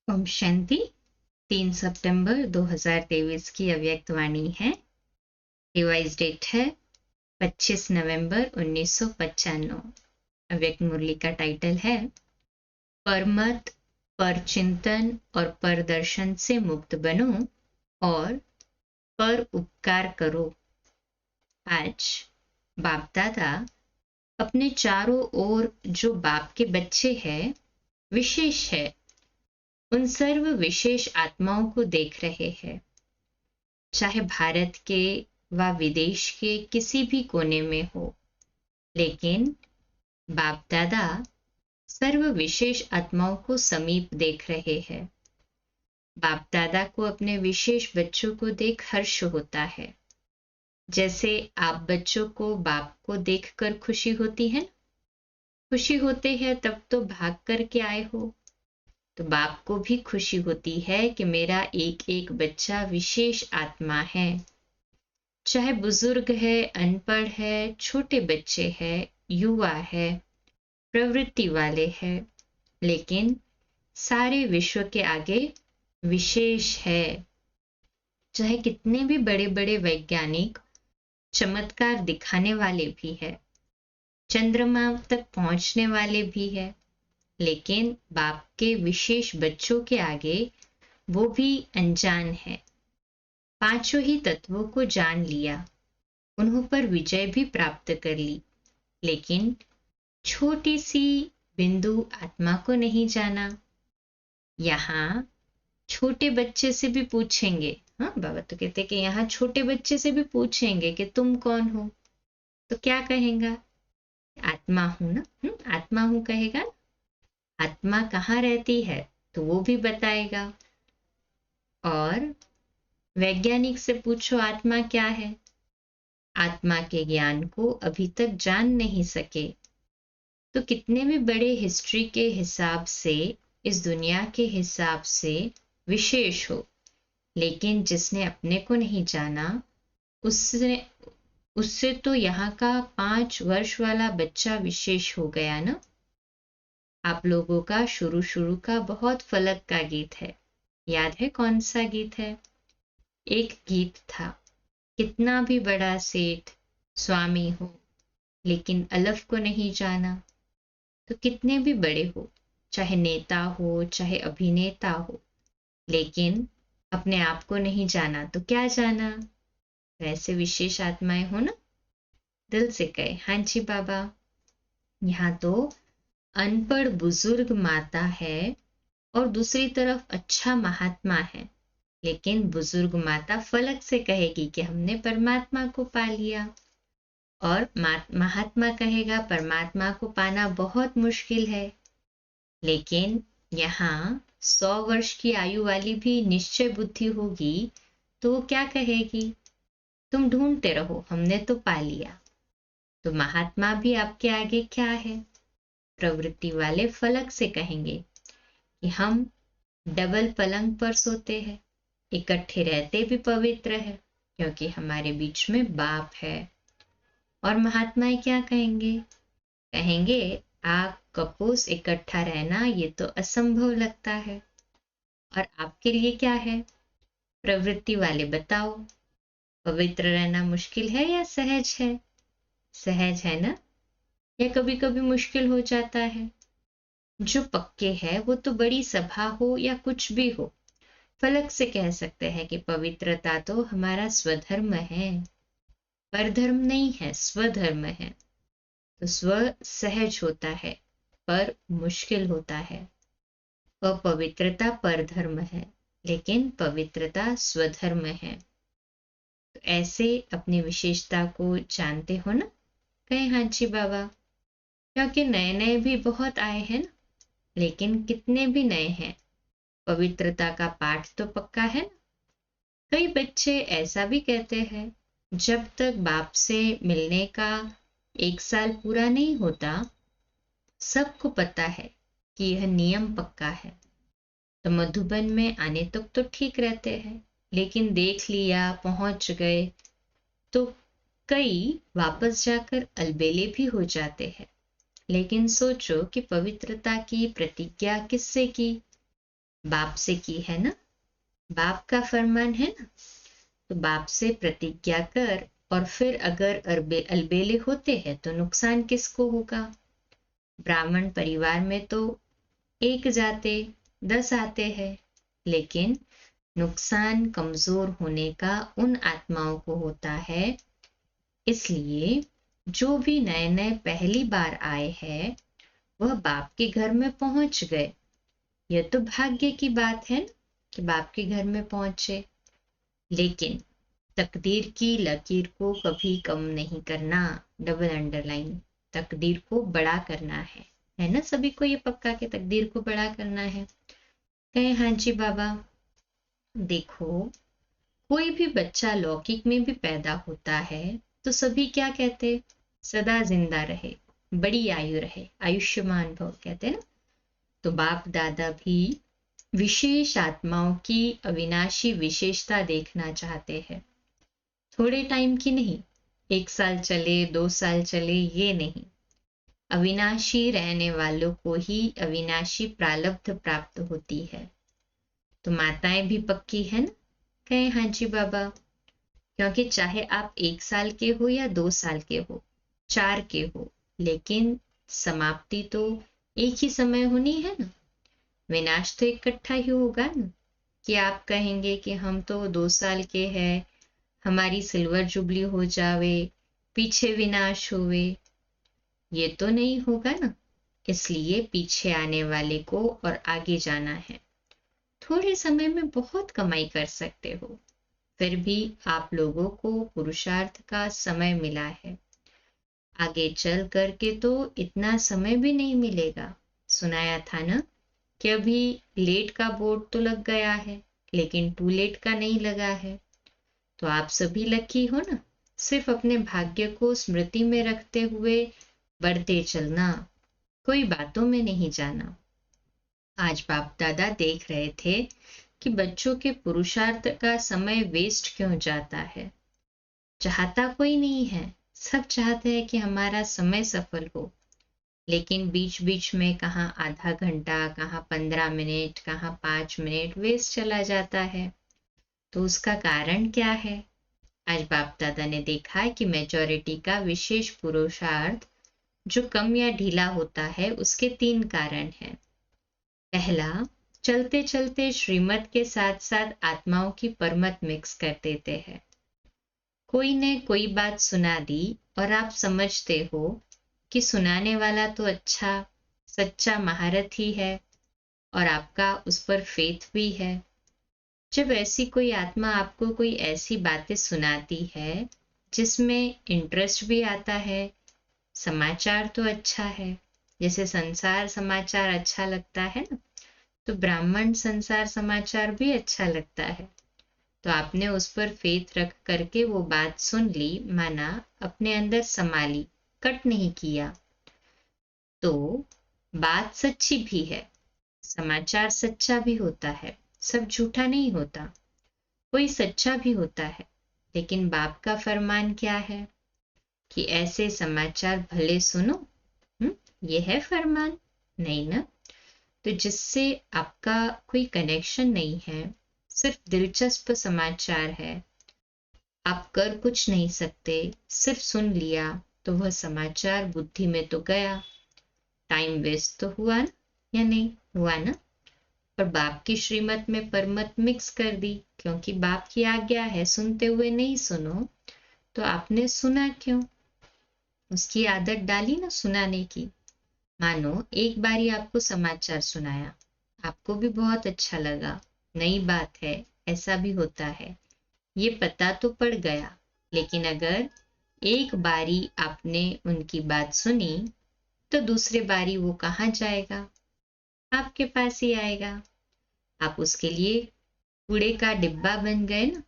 ओम शांति। 3 सितंबर 2023 की अव्यक्त वाणी है। रिवाइज डेट है 25 नवंबर 1995। अव्यक्त मुरली का टाइटल है परमत, पर चिंतन और पर दर्शन से मुक्त बनो और पर उपकार करो। आज बाप दादा अपने चारों ओर जो बाप के बच्चे हैं, विशेष है, उन सर्व विशेष आत्माओं को देख रहे हैं, चाहे भारत के व विदेश के किसी भी कोने में हो। लेकिन बाप दादा सर्व विशेष आत्माओं को समीप देख रहे हैं। बाप दादा को अपने विशेष बच्चों को देख हर्ष होता है। जैसे आप बच्चों को बाप को देखकर खुशी होती है, खुशी होते हैं तब तो भाग करके आए हो, तो बाप को भी खुशी होती है कि मेरा एक एक बच्चा विशेष आत्मा है। चाहे बुजुर्ग है, अनपढ़ है, छोटे बच्चे हैं, युवा है, प्रवृत्ति वाले हैं, लेकिन सारे विश्व के आगे विशेष है। चाहे कितने भी बड़े बड़े वैज्ञानिक चमत्कार दिखाने वाले भी है, चंद्रमा तक पहुंचने वाले भी है, लेकिन बाप के विशेष बच्चों के आगे वो भी अनजान है। पांचों ही तत्वों को जान लिया, उन्हों पर विजय भी प्राप्त कर ली, लेकिन छोटी सी बिंदु आत्मा को नहीं जाना। यहाँ छोटे बच्चे से भी पूछेंगे, हाँ बाबा तो कहते कि यहाँ छोटे बच्चे से भी पूछेंगे कि तुम कौन हो, तो क्या कहेगा? आत्मा हूं ना। आत्मा हूं कहेगा। आत्मा कहाँ रहती है तो वो भी बताएगा। और वैज्ञानिक से पूछो आत्मा क्या है, आत्मा के ज्ञान को अभी तक जान नहीं सके। तो कितने भी बड़े हिस्ट्री के हिसाब से, इस दुनिया के हिसाब से विशेष हो, लेकिन जिसने अपने को नहीं जाना, उससे तो यहाँ का 5 वर्ष वाला बच्चा विशेष हो गया ना। आप लोगों का शुरू शुरू का बहुत फलक का गीत है, याद है कौन सा गीत है? एक गीत था, कितना भी बड़ा सेठ स्वामी हो, लेकिन अलफ को नहीं जाना। तो कितने भी बड़े हो, चाहे नेता हो, चाहे अभिनेता हो, लेकिन अपने आप को नहीं जाना तो क्या जाना? वैसे विशेष आत्माएं हो ना, दिल से कहे हाँ जी बाबा। यहाँ तो अनपढ़ बुजुर्ग माता है और दूसरी तरफ अच्छा महात्मा है, लेकिन बुजुर्ग माता फलक से कहेगी कि हमने परमात्मा को पा लिया, और महात्मा कहेगा परमात्मा को पाना बहुत मुश्किल है। लेकिन यहाँ 100 वर्ष की आयु वाली भी निश्चय बुद्धि होगी तो वो क्या कहेगी? तुम ढूंढते रहो, हमने तो पा लिया। तो महात्मा भी आपके आगे क्या है? प्रवृत्ति वाले फलक से कहेंगे कि हम डबल पलंग पर सोते हैं, इकट्ठे रहते भी पवित्र है, क्योंकि हमारे बीच में बाप है। और महात्माएं क्या कहेंगे? कहेंगे आग कपोस इकट्ठा रहना ये तो असंभव लगता है। और आपके लिए क्या है? प्रवृत्ति वाले बताओ, पवित्र रहना मुश्किल है या सहज है? सहज है ना, या कभी कभी मुश्किल हो जाता है? जो पक्के है वो तो बड़ी सभा हो या कुछ भी हो, फलक से कह सकते हैं कि पवित्रता तो हमारा स्वधर्म है, परधर्म नहीं है, स्वधर्म है। तो स्व सहज होता है, पर मुश्किल होता है। अपवित्रता परधर्म है, लेकिन पवित्रता स्वधर्म है। तो ऐसे अपनी विशेषता को जानते हो ना? कहे हाँ जी बाबा, क्योंकि नए नए भी बहुत आए हैं ना, लेकिन कितने भी नए हैं, पवित्रता का पाठ तो पक्का है ना। कई बच्चे ऐसा भी कहते हैं, जब तक बाप से मिलने का 1 साल पूरा नहीं होता, सबको पता है कि यह नियम पक्का है, तो मधुबन में आने तक तो ठीक रहते हैं, लेकिन देख लिया, पहुंच गए, तो कई वापस जाकर अलबेले भी हो जाते हैं। लेकिन सोचो कि पवित्रता की प्रतिज्ञा किससे की? बाप से की है ना, बाप का फरमान है ना, तो बाप से प्रतिज्ञा कर और फिर अगर अलबेले होते हैं तो नुकसान किसको होगा। ब्राह्मण परिवार में तो एक जाते 10 आते हैं, लेकिन नुकसान कमजोर होने का उन आत्माओं को होता है। इसलिए जो भी नए नए पहली बार आए हैं वह बाप के घर में पहुंच गए। यह तो भाग्य की बात है ना कि बाप के घर में पहुंचे, लेकिन तकदीर की लकीर को कभी कम नहीं करना। डबल अंडरलाइन, तकदीर को बड़ा करना है ना। सभी को ये पक्का कि तकदीर को बड़ा करना है। कहे हाँ जी बाबा। देखो, कोई भी बच्चा लौकिक में भी पैदा होता है तो सभी क्या कहते, सदा जिंदा रहे, बड़ी आयु रहे, आयुष्मान भव कहते हैं ना। तो बाप दादा भी विशेष आत्माओं की अविनाशी विशेषता देखना चाहते हैं। थोड़े टाइम की नहीं, 1 साल चले 2 साल चले ये नहीं, अविनाशी रहने वालों को ही अविनाशी प्रारब्ध प्राप्त होती है। तो माताएं भी पक्की है ना। कहे हाँ जी बाबा। क्योंकि चाहे आप 1 साल के हो या 2 साल के हो, 4 के हो, लेकिन समाप्ति तो एक ही समय होनी है ना। विनाश तो इकट्ठा ही होगा ना। कि आप कहेंगे कि हम तो 2 साल के हैं, हमारी सिल्वर जुबली हो जावे, पीछे विनाश होवे, ये तो नहीं होगा ना। इसलिए पीछे आने वाले को और आगे जाना है। थोड़े समय में बहुत कमाई कर सकते हो, फिर भी आप लोगों को पुरुषार्थ का समय मिला है। आगे चल करके तो इतना समय भी नहीं मिलेगा। सुनाया था ना कि अभी लेट का बोर्ड तो लग गया है, लेकिन टू लेट का नहीं लगा है। तो आप सभी लकी हो ना। सिर्फ अपने भाग्य को स्मृति में रखते हुए बढ़ते चलना, कोई बातों में नहीं जाना। आज बाप दादा देख रहे थे कि बच्चों के पुरुषार्थ का समय वेस्ट क्यों जाता है। चाहता कोई नहीं है, सब चाहते हैं कि हमारा समय सफल हो, लेकिन बीच बीच में कहाँ आधा घंटा, कहाँ 15 मिनट, कहाँ 5 मिनट वेस्ट चला जाता है। तो उसका कारण क्या है। आज बाप दादा ने देखा कि मेजॉरिटी का विशेष पुरुषार्थ जो कम या ढीला होता है, उसके 3 कारण हैं। पहला, चलते चलते श्रीमत के साथ साथ आत्माओं की परमत मिक्स कर देते हैं। कोई ने कोई बात सुना दी और आप समझते हो कि सुनाने वाला तो अच्छा सच्चा महारथ ही है और आपका उस पर फेथ भी है। जब ऐसी कोई आत्मा आपको कोई ऐसी बातें सुनाती है जिसमें इंटरेस्ट भी आता है, समाचार तो अच्छा है, जैसे संसार समाचार अच्छा लगता है ना, तो ब्राह्मण संसार समाचार भी अच्छा लगता है। तो आपने उस पर फेथ रख करके वो बात सुन ली, माना अपने अंदर समा ली, कट नहीं किया। तो बात सच्ची भी है, समाचार सच्चा भी होता है, सब झूठा नहीं होता, कोई सच्चा भी होता है। लेकिन बाप का फरमान क्या है कि ऐसे समाचार भले सुनो। ये है फरमान, नहीं ना। तो जिससे आपका कोई कनेक्शन नहीं है, सिर्फ दिलचस्प समाचार है, आप कर कुछ नहीं सकते, सिर्फ सुन लिया, तो वह समाचार बुद्धि में तो गया, टाइम वेस्ट तो हुआ ना, या नहीं हुआ ना। और बाप की श्रीमत में परमत मिक्स कर दी, क्योंकि बाप की आज्ञा है सुनते हुए नहीं सुनो। तो आपने सुना क्यों, उसकी आदत डाली ना सुनाने की। मानो एक बारी आपको समाचार सुनाया, आपको भी बहुत अच्छा लगा, नई बात है, ऐसा भी होता है, ये पता तो पड़ गया। लेकिन अगर एक बारी आपने उनकी बात सुनी तो दूसरे बारी वो कहाँ जाएगा, आपके पास ही आएगा। आप उसके लिए कूड़े का डिब्बा बन गए ना।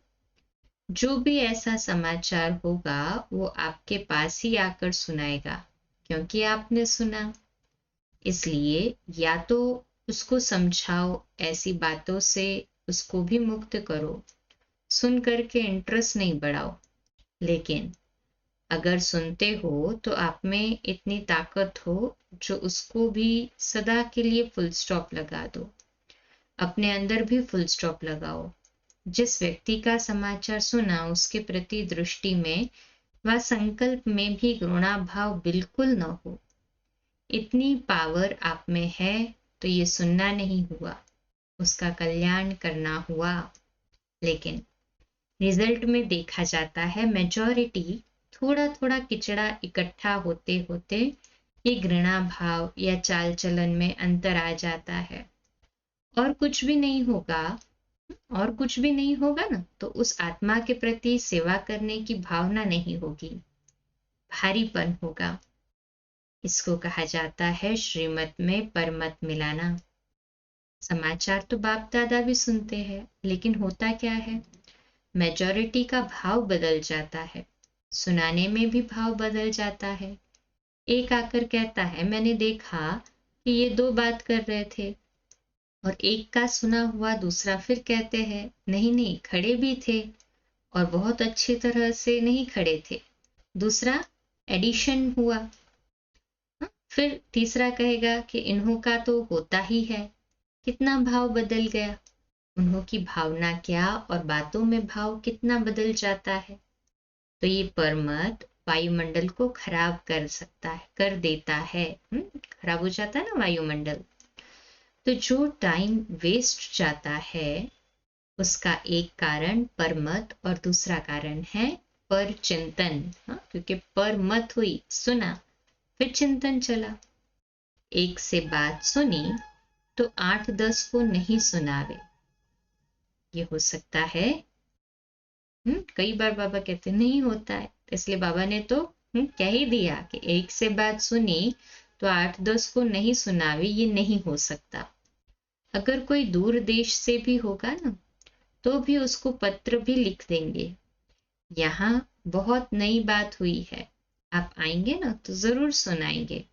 जो भी ऐसा समाचार होगा वो आपके पास ही आकर सुनाएगा, क्योंकि आपने सुना। इसलिए या तो उसको समझाओ, ऐसी बातों से उसको भी मुक्त करो, सुन करके इंटरेस्ट नहीं बढ़ाओ। लेकिन अगर सुनते हो तो आप में इतनी ताकत हो जो उसको भी सदा के लिए फुल स्टॉप लगा दो। अपने अंदर भी फुल स्टॉप लगाओ। जिस व्यक्ति का समाचार सुना उसके प्रति दृष्टि में व संकल्प में भी घृणाभाव बिल्कुल न हो। इतनी पावर आप में है तो ये सुनना नहीं हुआ, उसका कल्याण करना हुआ। लेकिन रिजल्ट में देखा जाता है मेजॉरिटी थोड़ा थोड़ा किचड़ा इकट्ठा होते होते ये घृणा भाव या चाल चलन में अंतर आ जाता है। और कुछ भी नहीं होगा, और कुछ भी नहीं होगा ना, तो उस आत्मा के प्रति सेवा करने की भावना नहीं होगी, भारीपन होगा। इसको कहा जाता है श्रीमत में परमत मिलाना। समाचार तो बाप दादा भी सुनते हैं, लेकिन होता क्या है, मेजॉरिटी का भाव बदल जाता है, सुनाने में भी भाव बदल जाता है। एक आकर कहता है मैंने देखा कि ये दो बात कर रहे थे, और एक का सुना हुआ दूसरा फिर कहते हैं नहीं नहीं खड़े भी थे और बहुत अच्छी तरह से नहीं खड़े थे, दूसरा एडिशन हुआ। फिर तीसरा कहेगा कि इन्हों का तो होता ही है। कितना भाव बदल गया, उन्हों की भावना क्या और बातों में भाव कितना बदल जाता है। तो ये परमत वायुमंडल को खराब कर सकता है, कर देता है। खराब हो जाता है ना वायुमंडल। तो जो टाइम वेस्ट जाता है उसका एक कारण परमत और दूसरा कारण है पर चिंतन। क्योंकि परमत हुई, सुना, फिर चिंतन चला। एक से बात सुनी तो 8-10 को नहीं सुनावे, ये हो सकता है। कई बार बाबा कहते नहीं होता है, इसलिए बाबा ने तो कह ही दिया कि एक से बात सुनी तो 8-10 को नहीं सुनावे, ये नहीं हो सकता। अगर कोई दूर देश से भी होगा ना तो भी उसको पत्र भी लिख देंगे, यहाँ बहुत नई बात हुई है, आप आएंगे ना तो जरूर सुनाएंगे।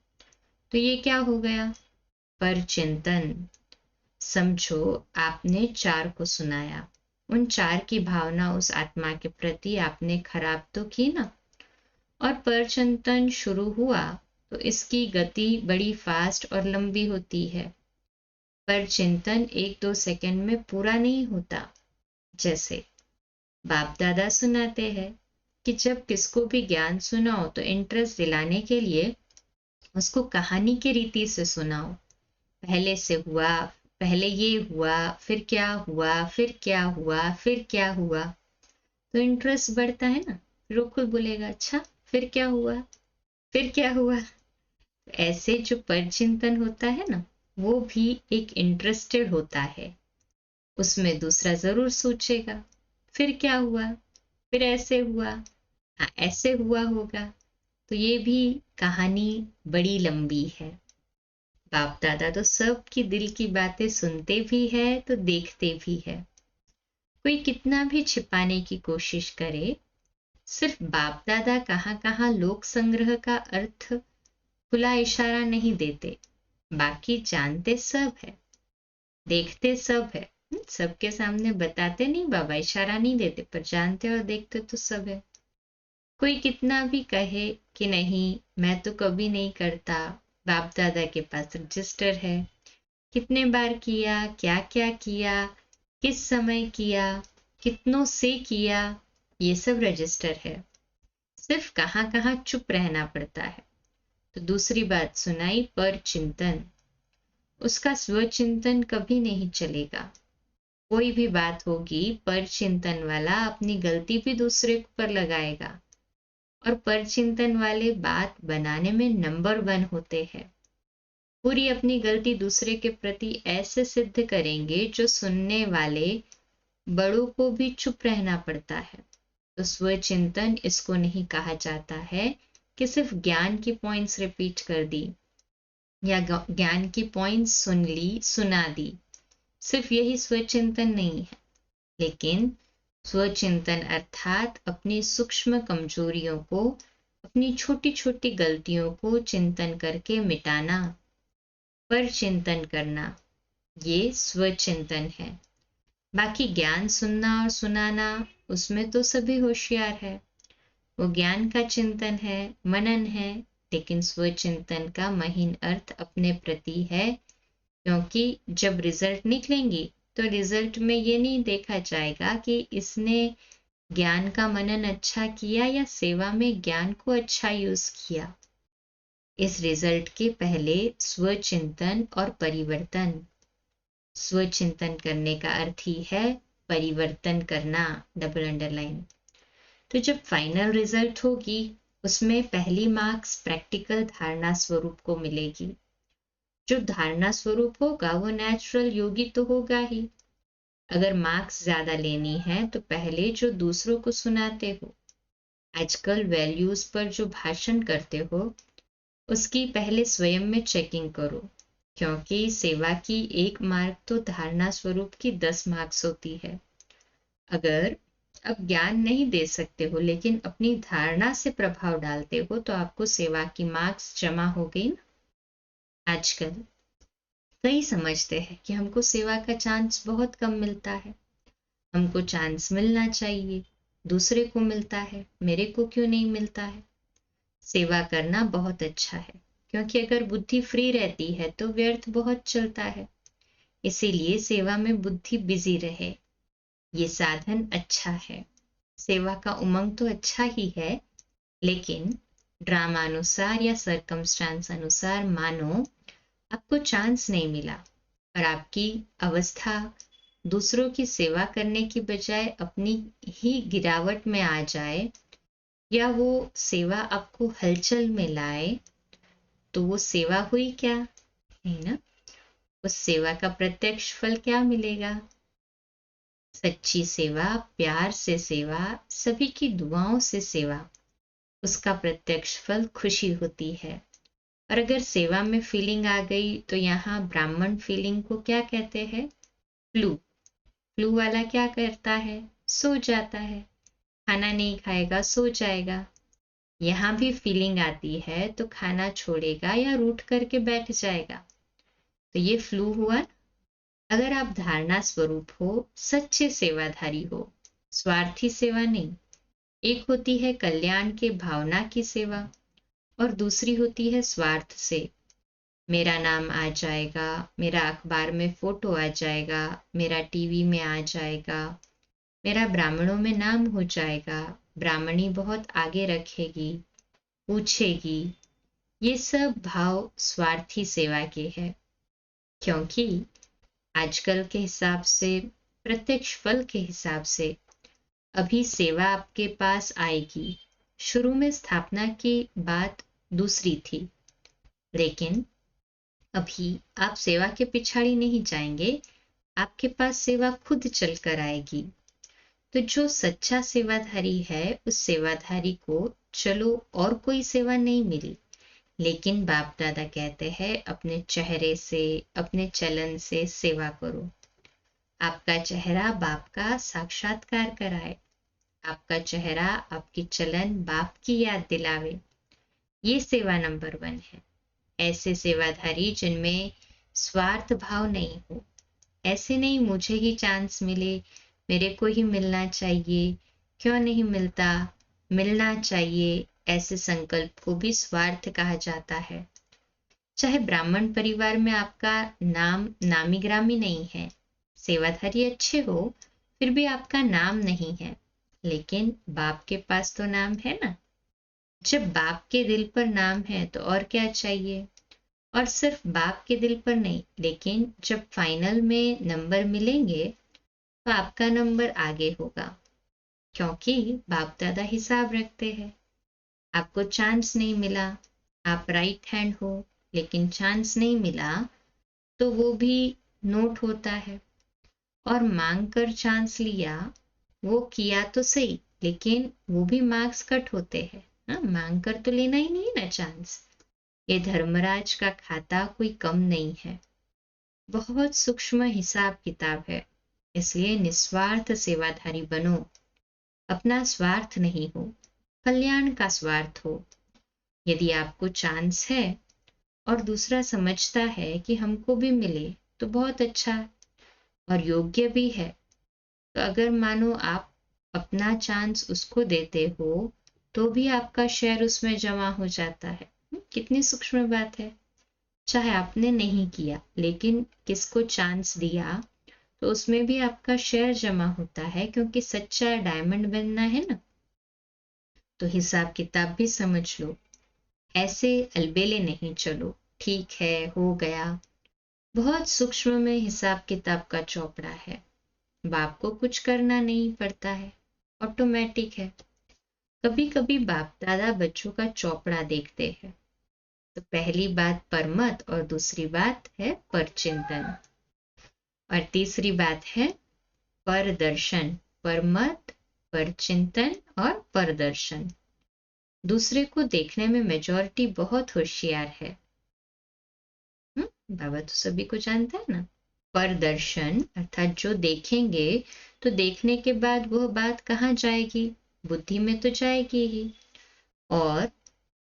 तो ये क्या हो गया, पर चिंतन। समझो आपने 4 को सुनाया, उन 4 की भावना उस आत्मा के प्रति आपने खराब तो की ना, और पर चिंतन शुरू हुआ तो इसकी गति बड़ी फास्ट और लंबी होती है। पर चिंतन 1-2 सेकंड में पूरा नहीं होता। जैसे बाप दादा सुनाते हैं कि जब किसको भी ज्ञान सुनाओ तो इंटरेस्ट दिलाने के लिए उसको कहानी के रीति से सुनाओ। पहले से हुआ, पहले ये हुआ, फिर क्या हुआ, फिर क्या हुआ, फिर क्या हुआ, तो इंटरेस्ट बढ़ता है ना। फिर वो खुद बोलेगा अच्छा फिर क्या हुआ, फिर क्या हुआ। ऐसे जो परचिंतन होता है ना वो भी एक इंटरेस्टेड होता है, उसमें दूसरा जरूर सोचेगा फिर क्या हुआ, फिर ऐसे हुआ, हाँ ऐसे हुआ होगा। तो ये भी कहानी बड़ी लंबी है। बाप दादा तो सबकी दिल की बातें सुनते भी है तो देखते भी है। कोई कितना भी छिपाने की कोशिश करे, सिर्फ बाप दादा कहाँ कहाँ लोक संग्रह का अर्थ खुला इशारा नहीं देते, बाकी जानते सब है, देखते सब है। सबके सामने बताते नहीं बाबा, इशारा नहीं देते, पर जानते और देखते तो सब है। कोई कितना भी कहे कि नहीं मैं तो कभी नहीं करता, बाप दादा के पास रजिस्टर है, कितने बार किया, क्या क्या किया, किस समय किया, कितनों से किया, ये सब रजिस्टर है। सिर्फ कहाँ कहाँ चुप रहना पड़ता है। तो दूसरी बात सुनाई पर चिंतन, उसका स्वचिंतन कभी नहीं चलेगा। कोई भी बात होगी पर चिंतन वाला अपनी गलती भी दूसरे पर लगाएगा, और पर चिंतन वाले बात बनाने में नंबर 1 होते हैं। पूरी अपनी गलती दूसरे के प्रति ऐसे सिद्ध करेंगे जो सुनने वाले बड़ों को भी चुप रहना पड़ता है। तो स्वचिंतन इसको नहीं कहा जाता है कि सिर्फ ज्ञान की पॉइंट्स रिपीट कर दी या ज्ञान की पॉइंट्स सुन ली, सुना दी, सिर्फ यही स्वचिंतन नहीं है। लेकिन स्वचिंतन अर्थात अपनी सूक्ष्म कमजोरियों को, अपनी छोटी छोटी गलतियों को चिंतन करके मिटाना, पर चिंतन करना, ये स्वचिंतन है। बाकी ज्ञान सुनना और सुनाना उसमें तो सभी होशियार है, वो ज्ञान का चिंतन है, मनन है। लेकिन स्वचिंतन का महीन अर्थ अपने प्रति है क्योंकि जब रिजल्ट निकलेंगी तो रिजल्ट में ये नहीं देखा जाएगा कि इसने ज्ञान का मनन अच्छा किया या सेवा में ज्ञान को अच्छा यूज किया। इस रिजल्ट के पहले स्वचिंतन और परिवर्तन। स्वचिंतन करने का अर्थ ही है परिवर्तन करना, डबल अंडरलाइन। तो जब फाइनल रिजल्ट होगी उसमें पहली मार्क्स प्रैक्टिकल धारणा स्वरूप को मिलेगी। जो धारणा स्वरूप होगा वो नेचुरल योगी तो होगा ही। अगर मार्क्स ज्यादा लेनी है तो पहले जो दूसरों को सुनाते हो, आजकल वैल्यूज पर जो भाषण करते हो, उसकी पहले स्वयं में चेकिंग करो, क्योंकि सेवा की 1 मार्क तो धारणा स्वरूप की 10 मार्क्स होती है। अगर अब ज्ञान नहीं दे सकते हो लेकिन अपनी धारणा से प्रभाव डालते हो तो आपको सेवा की मार्क्स जमा हो गई ना। आजकल कई समझते हैं कि हमको सेवा का चांस बहुत कम मिलता है, हमको चांस मिलना चाहिए, दूसरे को मिलता है, मेरे को क्यों नहीं मिलता है। सेवा करना बहुत अच्छा है, क्योंकि अगर बुद्धि फ्री रहती है तो व्यर्थ बहुत चलता है। इसीलिए सेवा में बुद्धि बिजी रहे, ये साधन अच्छा है। सेवा का उमंग तो अच्छा ही है, लेकिन ड्रामा अनुसार या सरकमस्टांस अनुसार मानो आपको चांस नहीं मिला और आपकी अवस्था दूसरों की सेवा करने की बजाय अपनी ही गिरावट में आ जाए, या वो सेवा आपको हलचल में लाए, तो वो सेवा हुई क्या, है ना। उस सेवा का प्रत्यक्ष फल क्या मिलेगा। सच्ची सेवा, प्यार से सेवा, सभी की दुआओं से सेवा, उसका प्रत्यक्ष फल खुशी होती है। और अगर सेवा में फीलिंग आ गई तो यहाँ ब्राह्मण फीलिंग को क्या कहते हैं, फ्लू। फ्लू वाला क्या करता है, सो जाता है, खाना नहीं खाएगा, सो जाएगा। यहाँ भी फीलिंग आती है तो खाना छोड़ेगा या रूठ करके बैठ जाएगा, तो ये फ्लू हुआ। अगर आप धारणा स्वरूप हो, सच्चे सेवाधारी हो, स्वार्थी सेवा नहीं। एक होती है कल्याण के भावना की सेवा और दूसरी होती है स्वार्थ से। मेरा नाम आ जाएगा, मेरा अखबार में फोटो आ जाएगा, मेरा टीवी में आ जाएगा, मेरा ब्राह्मणों में नाम हो जाएगा, ब्राह्मणी बहुत आगे रखेगी, पूछेगी। ये सब भाव स्वार्थी सेवा के हैं, क्योंकि आजकल के हिसाब से, प्रत्यक्ष फल के हिसाब से अभी सेवा आपके पास आएगी। शुरू में स्थापना की बात दूसरी थी, लेकिन अभी आप सेवा के पिछाड़ी नहीं जाएंगे, आपके पास सेवा खुद चलकर आएगी। तो जो सच्चा सेवाधारी है, उस सेवाधारी को चलो और कोई सेवा नहीं मिली, लेकिन बाप दादा कहते हैं अपने चेहरे से, अपने चलन से सेवा करो। आपका चेहरा बाप का साक्षात्कार कराए, आपका चेहरा, आपकी चलन बाप की याद दिलावे। ये सेवा नंबर 1 है। ऐसे सेवाधारी जिनमें स्वार्थ भाव नहीं हो, ऐसे नहीं मुझे ही चांस मिले, मेरे को ही मिलना चाहिए, क्यों नहीं मिलता, मिलना चाहिए, ऐसे संकल्प को भी स्वार्थ कहा जाता है। चाहे ब्राह्मण परिवार में आपका नाम नामी ग्रामी नहीं है, सेवाधारी अच्छे हो, फिर भी आपका नाम नहीं है, लेकिन बाप के पास तो नाम है ना। जब बाप के दिल पर नाम है तो और क्या चाहिए। और सिर्फ बाप के दिल पर नहीं, लेकिन जब फाइनल में नंबर मिलेंगे तो आपका नंबर आगे होगा, क्योंकि बाप दादा हिसाब रखते हैं। आपको चांस नहीं मिला, आप राइट हैंड हो, लेकिन चांस नहीं मिला, तो वो भी नोट होता है। और मांग कर चांस लिया, वो किया तो सही, लेकिन वो भी मार्क्स कट होते हैं ना। मांग कर तो लेना ही नहीं ना चांस। ये धर्मराज का खाता कोई कम नहीं है, बहुत सूक्ष्म हिसाब किताब है। इसलिए निस्वार्थ सेवाधारी बनो। अपना स्वार्थ नहीं हो, कल्याण का स्वार्थ हो। यदि आपको चांस है और दूसरा समझता है कि हमको भी मिले तो बहुत अच्छा और योग्य भी है, तो अगर मानो आप अपना चांस उसको देते हो तो भी आपका शेयर उसमें जमा हो जाता है। कितनी सूक्ष्म बात है। चाहे आपने नहीं किया लेकिन किसको चांस दिया तो उसमें भी आपका शेयर जमा होता है, क्योंकि सच्चा डायमंड बनना है ना। तो हिसाब किताब भी समझ लो, ऐसे अलबेले नहीं चलो, ठीक है हो गया। बहुत सूक्ष्म में हिसाब किताब का चौपड़ा है, बाप को कुछ करना नहीं पड़ता है, ऑटोमेटिक है। कभी कभी बाप दादा बच्चों का चौपड़ा देखते हैं। तो पहली बात परमत और दूसरी बात है परचिंतन, और तीसरी बात है परदर्शन। परमत, परचिंतन और परदर्शन। दूसरे को देखने में मेजॉरिटी बहुत होशियार है। बाबा तो सभी को जानता है ना। परदर्शन अर्थात जो देखेंगे तो देखने के बाद वह बात कहाँ जाएगी, बुद्धि में तो जाएगी ही। और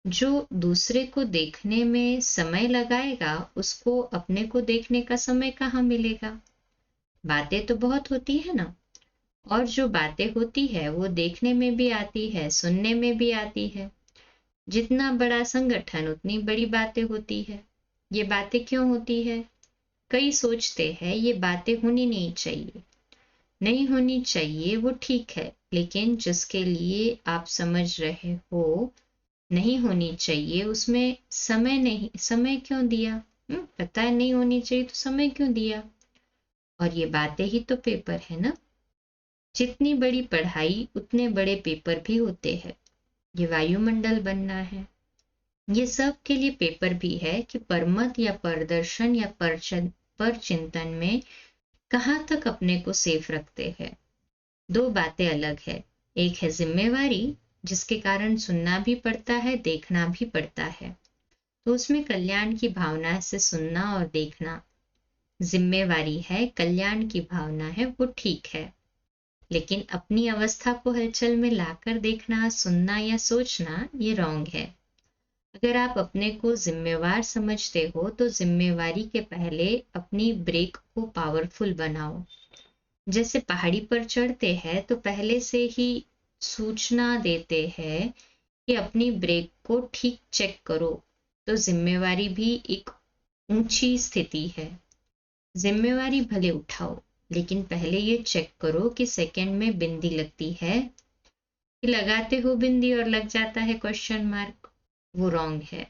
जो दूसरे को देखने में समय लगाएगा उसको अपने को देखने का समय कहाँ मिलेगा। बातें तो बहुत होती है ना, और जो बातें होती है वो देखने में भी आती है, सुनने में भी आती है। जितना बड़ा संगठन उतनी बड़ी बातें होती है। ये बातें क्यों होती है? कई सोचते हैं ये बातें होनी नहीं चाहिए, नहीं होनी चाहिए, वो ठीक है, लेकिन जिसके लिए आप समझ रहे हो नहीं होनी चाहिए उसमें समय नहीं, समय क्यों दिया? पता है नहीं होनी चाहिए तो समय क्यों दिया? और ये बातें ही तो पेपर है ना। जितनी बड़ी पढ़ाई उतने बड़े पेपर भी होते हैं। ये वायुमंडल बनना है, ये सब के लिए पेपर भी है कि परमत या परदर्शन या परचिंतन में कहाँ तक अपने को सेफ रखते हैं। दो बातें अलग है। एक है जिम्मेवारी, जिसके कारण सुनना भी पड़ता है, देखना भी पड़ता है, तो उसमें कल्याण की भावना से सुनना और देखना जिम्मेवारी है, कल्याण की भावना है, वो ठीक है। लेकिन अपनी अवस्था को हलचल में लाकर देखना, सुनना या सोचना ये रॉन्ग है। अगर आप अपने को जिम्मेवार समझते हो तो जिम्मेवारी के पहले अपनी ब्रेक को पावरफुल बनाओ। जैसे पहाड़ी पर चढ़ते हैं तो पहले से ही सूचना देते हैं कि अपनी ब्रेक को ठीक चेक करो। तो जिम्मेवारी भी एक ऊंची स्थिति है। जिम्मेवारी भले उठाओ, लेकिन पहले ये चेक करो कि सेकंड में बिंदी लगती है कि लगाते हो बिंदी और लग जाता है क्वेश्चन मार्क, वो रॉन्ग है।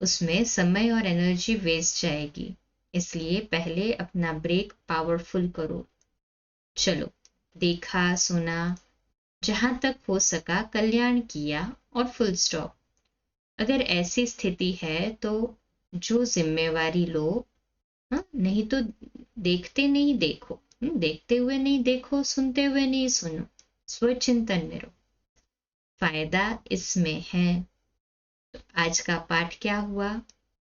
उसमें समय और एनर्जी वेस्ट जाएगी। इसलिए पहले अपना ब्रेक पावरफुल करो। चलो, देखा सुना, जहां तक हो सका कल्याण किया और फुल स्टॉप। अगर ऐसी स्थिति है तो जो जिम्मेवारी लो, नहीं तो देखते नहीं देखो, देखते हुए नहीं देखो, सुनते हुए नहीं सुनो, स्वचिंतन में रहो, फायदा इसमें है। तो आज का पाठ क्या हुआ?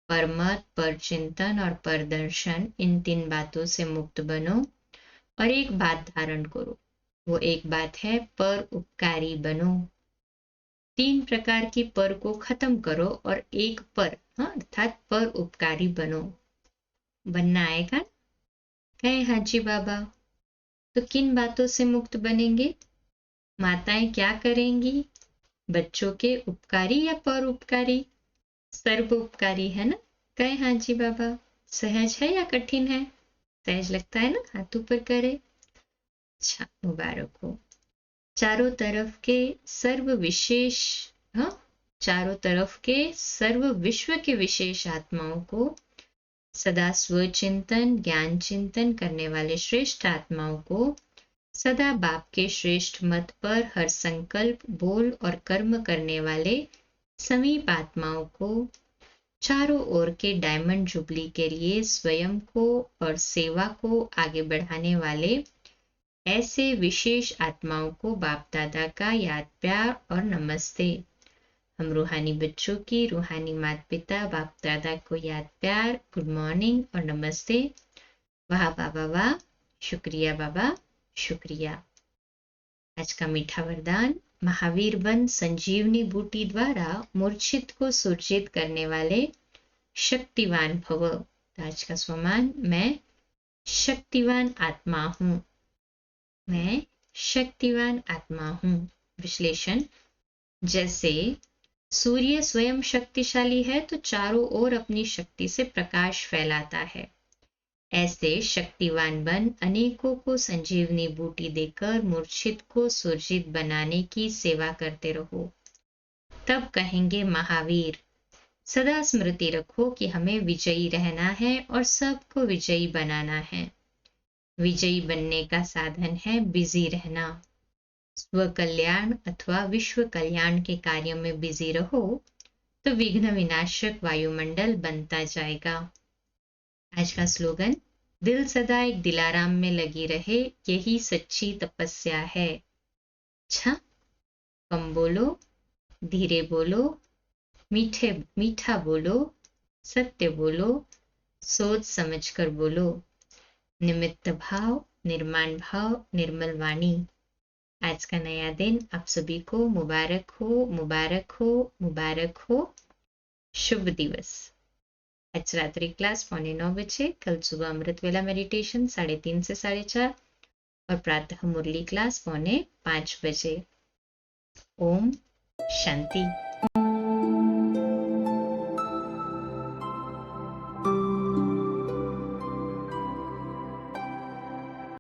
परमत, परचिंतन और परदर्शन, इन तीन बातों से मुक्त बनो और एक बात धारण करो। वो एक बात है पर उपकारी बनो। तीन प्रकार की पर को खत्म करो और एक पर, अर्थात पर उपकारी बनो। बनना आएगा? कहे हाजी बाबा। तो किन बातों से मुक्त बनेंगे? माताएं क्या करेंगी? बच्चों के उपकारी या पर उपकारी? सर्व उपकारी है ना? कहे हाजी बाबा। सहज है या कठिन है? सहज लगता है ना? हाथ ऊपर करे। अच्छा, मुबारक हो। चारों तरफ के सर्व विशेष, हाँ, चारों तरफ के सर्व विश्व के विशेष आत्माओं को, सदा स्वचिंतन ज्ञान चिंतन करने वाले श्रेष्ठ आत्माओं को, सदा बाप के श्रेष्ठ मत पर हर संकल्प बोल और कर्म करने वाले समीप आत्माओं को, चारों ओर के डायमंड जुबली के लिए स्वयं को और सेवा को आगे बढ़ाने वाले ऐसे विशेष आत्माओं को बाप दादा का याद प्यार और नमस्ते। हम रूहानी बच्चों की रूहानी माता पिता बाप दादा को याद प्यार, गुड मॉर्निंग और नमस्ते। वाह बाबा वाह, शुक्रिया बाबा, शुक्रिया। आज का मीठा वरदान, महावीर बंद संजीवनी बूटी द्वारा मूर्छित को सुरजित करने वाले शक्तिवान भव। आज का स्वमान, मैं शक्तिवान आत्मा हूँ, मैं शक्तिवान आत्मा हूँ। विश्लेषण, जैसे सूर्य स्वयं शक्तिशाली है तो चारों ओर अपनी शक्ति से प्रकाश फैलाता है। ऐसे शक्तिवान बन अनेकों को संजीवनी बूटी देकर मूर्छित को सुरजित बनाने की सेवा करते रहो। तब कहेंगे महावीर, सदा स्मृति रखो कि हमें विजयी रहना है और सबको विजयी बनाना है। विजयी बनने का साधन है बिजी रहना। स्व कल्याण अथवा विश्व कल्याण के कार्य में बिजी रहो तो विघ्न विनाशक वायुमंडल बनता जाएगा। आज का स्लोगन, दिल सदा एक दिलाराम में लगी रहे, यही सच्ची तपस्या है। अच्छा, कम बोलो, धीरे बोलो, मीठा बोलो, सत्य बोलो, सोच समझकर बोलो। निमित्त भाव, निर्माण भाव, निर्मल वाणी। आज का नया दिन आप सभी को मुबारक हो, मुबारक हो, मुबारक हो। शुभ दिवस। आज रात्रि क्लास 8:45 बजे, कल सुबह अमृत वेला मेडिटेशन 3:30 से 4:30 और प्रातः मुरली क्लास 4:45 बजे। ओम शांति।